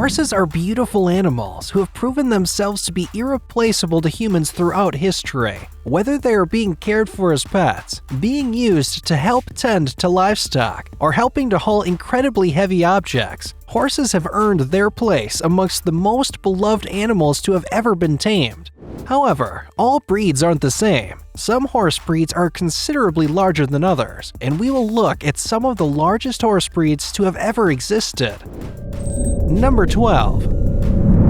Horses are beautiful animals who have proven themselves to be irreplaceable to humans throughout history. Whether they are being cared for as pets, being used to help tend to livestock, or helping to haul incredibly heavy objects, horses have earned their place amongst the most beloved animals to have ever been tamed. However, all breeds aren't the same. Some horse breeds are considerably larger than others, and we will look at some of the largest horse breeds to have ever existed. Number 12.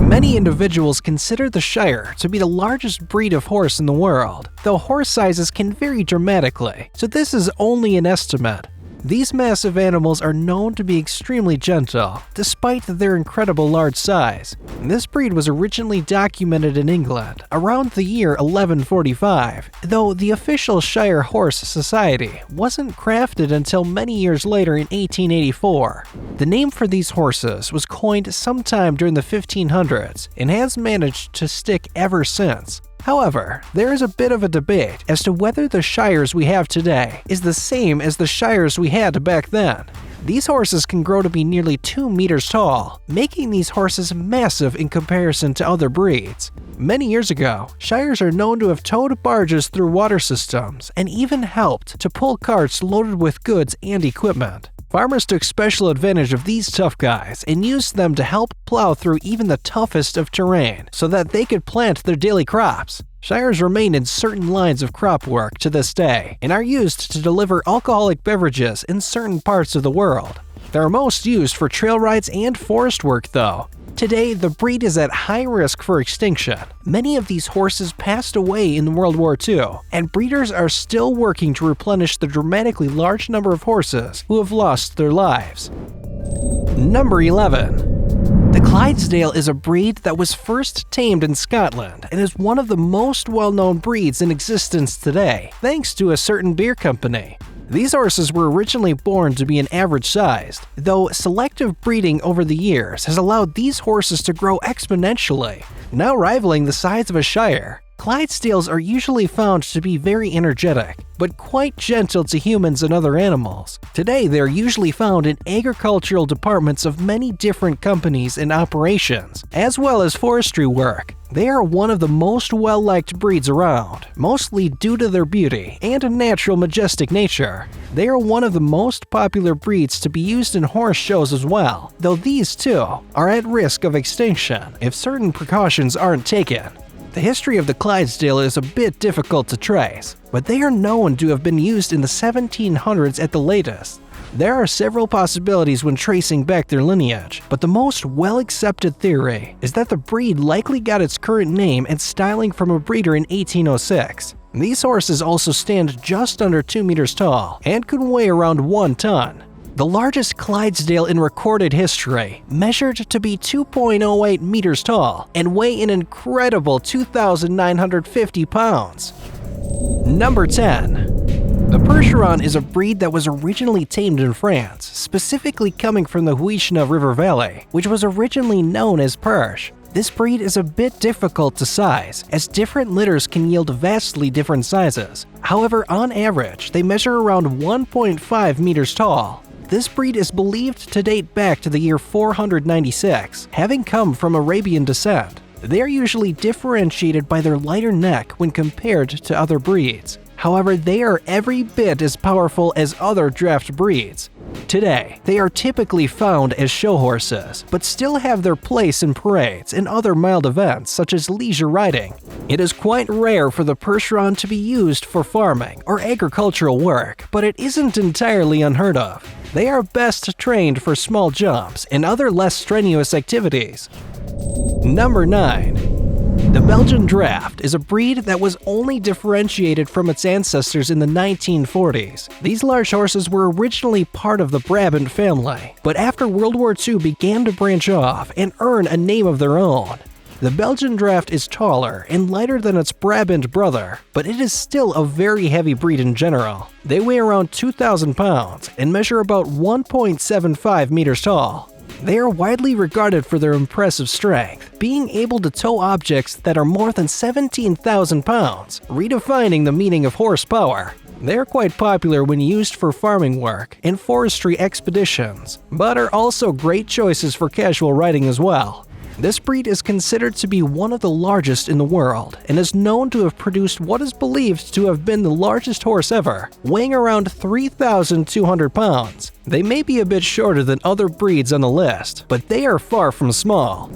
Many individuals consider the Shire to be the largest breed of horse in the world, though horse sizes can vary dramatically, so this is only an estimate. These massive animals are known to be extremely gentle, despite their incredible large size. This breed was originally documented in England around the year 1145, though the official Shire Horse Society wasn't crafted until many years later in 1884. The name for these horses was coined sometime during the 1500s and has managed to stick ever since. However, there is a bit of a debate as to whether the Shires we have today is the same as the Shires we had back then. These horses can grow to be nearly 2 meters tall, making these horses massive in comparison to other breeds. Many years ago, Shires are known to have towed barges through water systems and even helped to pull carts loaded with goods and equipment. Farmers took special advantage of these tough guys and used them to help plow through even the toughest of terrain so that they could plant their daily crops. Shires remain in certain lines of crop work to this day and are used to deliver alcoholic beverages in certain parts of the world. They are most used for trail rides and forest work though. Today, the breed is at high risk for extinction. Many of these horses passed away in World War II, and breeders are still working to replenish the dramatically large number of horses who have lost their lives. Number 11. The Clydesdale is a breed that was first tamed in Scotland and is one of the most well-known breeds in existence today, thanks to a certain beer company. These horses were originally born to be an average sized, though selective breeding over the years has allowed these horses to grow exponentially, now rivaling the size of a Shire. Clydesdales are usually found to be very energetic, but quite gentle to humans and other animals. Today, they are usually found in agricultural departments of many different companies and operations, as well as forestry work. They are one of the most well-liked breeds around, mostly due to their beauty and natural majestic nature. They are one of the most popular breeds to be used in horse shows as well, though these too are at risk of extinction if certain precautions aren't taken. The history of the Clydesdale is a bit difficult to trace, but they are known to have been used in the 1700s at the latest. There are several possibilities when tracing back their lineage, but the most well-accepted theory is that the breed likely got its current name and styling from a breeder in 1806. These horses also stand just under 2 meters tall and could weigh around 1 ton. The largest Clydesdale in recorded history measured to be 2.08 meters tall and weigh an incredible 2,950 pounds. Number 10. The Percheron is a breed that was originally tamed in France, specifically coming from the Huishna River Valley, which was originally known as Perche. This breed is a bit difficult to size, as different litters can yield vastly different sizes. However, on average, they measure around 1.5 meters tall. This breed is believed to date back to the year 496, having come from Arabian descent. They are usually differentiated by their lighter neck when compared to other breeds. However, they are every bit as powerful as other draft breeds. Today, they are typically found as show horses, but still have their place in parades and other mild events such as leisure riding. It is quite rare for the Percheron to be used for farming or agricultural work, but it isn't entirely unheard of. They are best trained for small jumps and other less strenuous activities. Number 9. The Belgian Draft is a breed that was only differentiated from its ancestors in the 1940s. These large horses were originally part of the Brabant family, but after World War II began to branch off and earn a name of their own. The Belgian Draft is taller and lighter than its Brabant brother, but it is still a very heavy breed in general. They weigh around 2,000 pounds and measure about 1.75 meters tall. They are widely regarded for their impressive strength, being able to tow objects that are more than 17,000 pounds, redefining the meaning of horsepower. They are quite popular when used for farming work and forestry expeditions, but are also great choices for casual riding as well. This breed is considered to be one of the largest in the world and is known to have produced what is believed to have been the largest horse ever, weighing around 3,200 pounds. They may be a bit shorter than other breeds on the list, but they are far from small.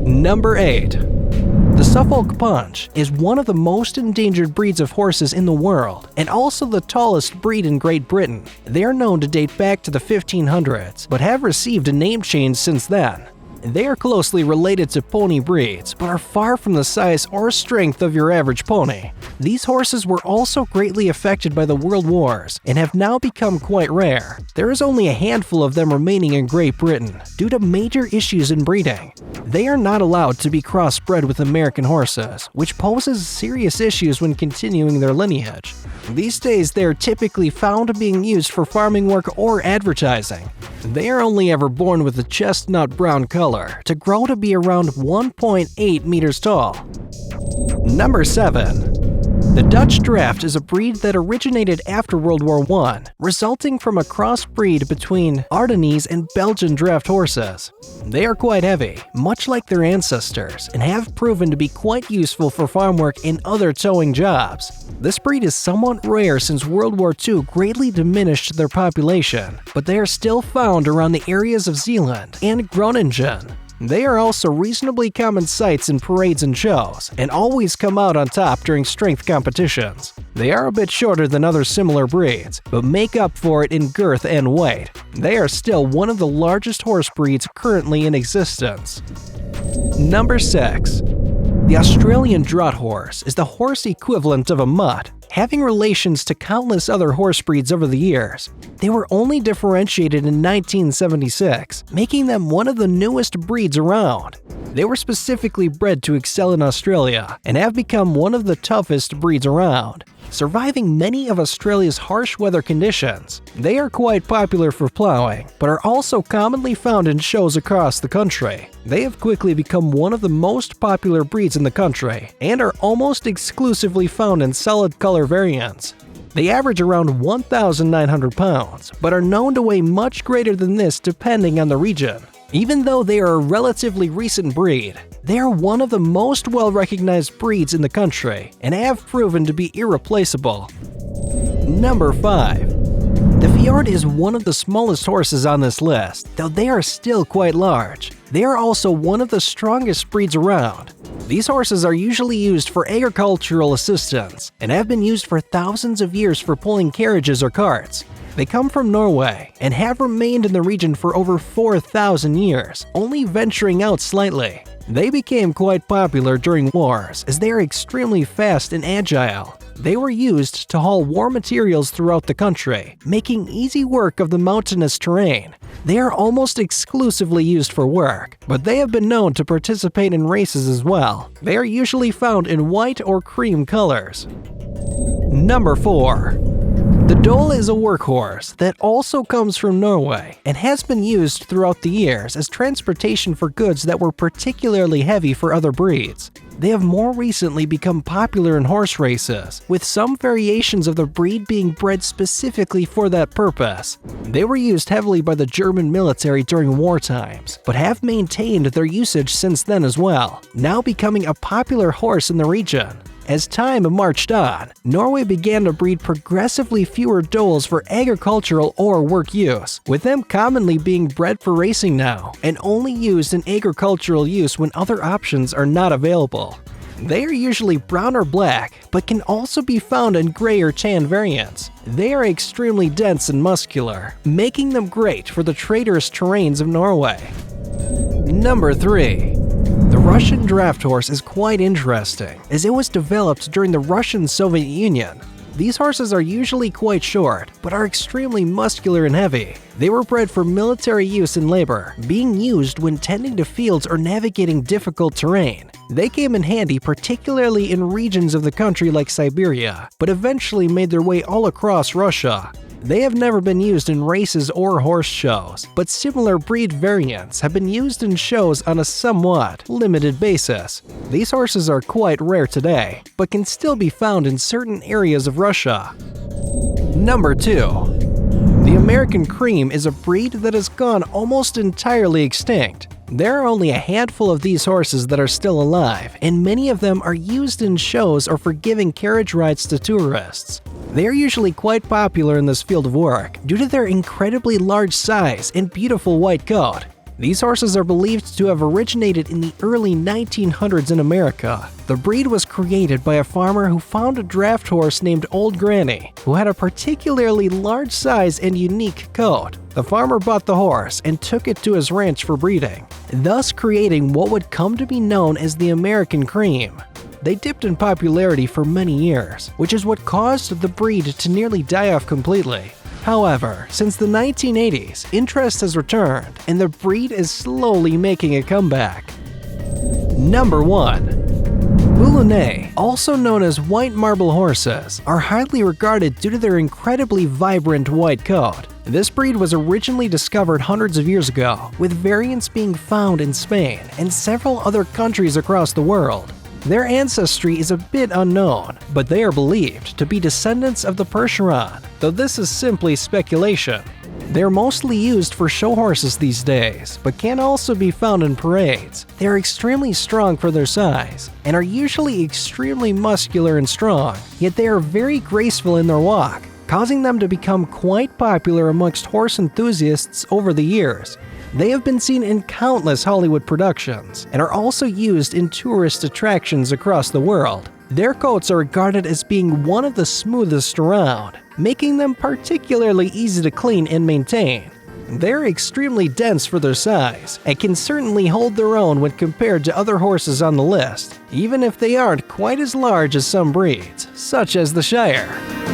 Number 8. The Suffolk Punch is one of the most endangered breeds of horses in the world and also the tallest breed in Great Britain. They are known to date back to the 1500s, but have received a name change since then. They are closely related to pony breeds, but are far from the size or strength of your average pony. These horses were also greatly affected by the World Wars and have now become quite rare. There is only a handful of them remaining in Great Britain due to major issues in breeding. They are not allowed to be crossbred with American horses, which poses serious issues when continuing their lineage. These days, they are typically found being used for farming work or advertising. They are only ever born with a chestnut brown color to grow to be around 1.8 meters tall. Number 7. The Dutch Draft is a breed that originated after World War I, resulting from a crossbreed between Ardennes and Belgian Draft horses. They are quite heavy, much like their ancestors, and have proven to be quite useful for farm work and other towing jobs. This breed is somewhat rare since World War II greatly diminished their population, but they are still found around the areas of Zeeland and Groningen. They are also reasonably common sights in parades and shows, and always come out on top during strength competitions. They are a bit shorter than other similar breeds, but make up for it in girth and weight. They are still one of the largest horse breeds currently in existence. Number 6. The Australian Draught horse is the horse equivalent of a mutt, having relations to countless other horse breeds over the years. They were only differentiated in 1976, making them one of the newest breeds around. They were specifically bred to excel in Australia and have become one of the toughest breeds around, surviving many of Australia's harsh weather conditions. They are quite popular for plowing, but are also commonly found in shows across the country. They have quickly become one of the most popular breeds in the country and are almost exclusively found in solid color variants. They average around 1,900 pounds, but are known to weigh much greater than this depending on the region. Even though they are a relatively recent breed, they are one of the most well-recognized breeds in the country and have proven to be irreplaceable. Number 5. The Fjord is one of the smallest horses on this list, though they are still quite large. They are also one of the strongest breeds around. These horses are usually used for agricultural assistance and have been used for thousands of years for pulling carriages or carts. They come from Norway and have remained in the region for over 4,000 years, only venturing out slightly. They became quite popular during wars as they are extremely fast and agile. They were used to haul war materials throughout the country, making easy work of the mountainous terrain. They are almost exclusively used for work, but they have been known to participate in races as well. They are usually found in white or cream colors. Number 4. The Dole is a workhorse that also comes from Norway and has been used throughout the years as transportation for goods that were particularly heavy for other breeds. They have more recently become popular in horse races, with some variations of the breed being bred specifically for that purpose. They were used heavily by the German military during war times, but have maintained their usage since then as well, now becoming a popular horse in the region. As time marched on, Norway began to breed progressively fewer doles for agricultural or work use, with them commonly being bred for racing now and only used in agricultural use when other options are not available. They are usually brown or black, but can also be found in gray or tan variants. They are extremely dense and muscular, making them great for the traitorous terrains of Norway. Number 3. The Russian draft horse is quite interesting, as it was developed during the Russian-Soviet Union. These horses are usually quite short, but are extremely muscular and heavy. They were bred for military use and labor, being used when tending to fields or navigating difficult terrain. They came in handy particularly in regions of the country like Siberia, but eventually made their way all across Russia. They have never been used in races or horse shows, but similar breed variants have been used in shows on a somewhat limited basis. These horses are quite rare today, but can still be found in certain areas of Russia. Number 2. The American Cream is a breed that has gone almost entirely extinct. There are only a handful of these horses that are still alive, and many of them are used in shows or for giving carriage rides to tourists. They are usually quite popular in this field of work due to their incredibly large size and beautiful white coat. These horses are believed to have originated in the early 1900s in America. The breed was created by a farmer who found a draft horse named Old Granny, who had a particularly large size and unique coat. The farmer bought the horse and took it to his ranch for breeding, thus creating what would come to be known as the American Cream. They dipped in popularity for many years, which is what caused the breed to nearly die off completely. However, since the 1980s, interest has returned, and the breed is slowly making a comeback. Number 1. Rulena, also known as white marble horses, are highly regarded due to their incredibly vibrant white coat. This breed was originally discovered hundreds of years ago, with variants being found in Spain and several other countries across the world. Their ancestry is a bit unknown, but they are believed to be descendants of the Percheron, though this is simply speculation. They are mostly used for show horses these days, but can also be found in parades. They are extremely strong for their size, and are usually extremely muscular and strong, yet they are very graceful in their walk, causing them to become quite popular amongst horse enthusiasts over the years. They have been seen in countless Hollywood productions and are also used in tourist attractions across the world. Their coats are regarded as being one of the smoothest around, making them particularly easy to clean and maintain. They're extremely dense for their size and can certainly hold their own when compared to other horses on the list, even if they aren't quite as large as some breeds, such as the Shire.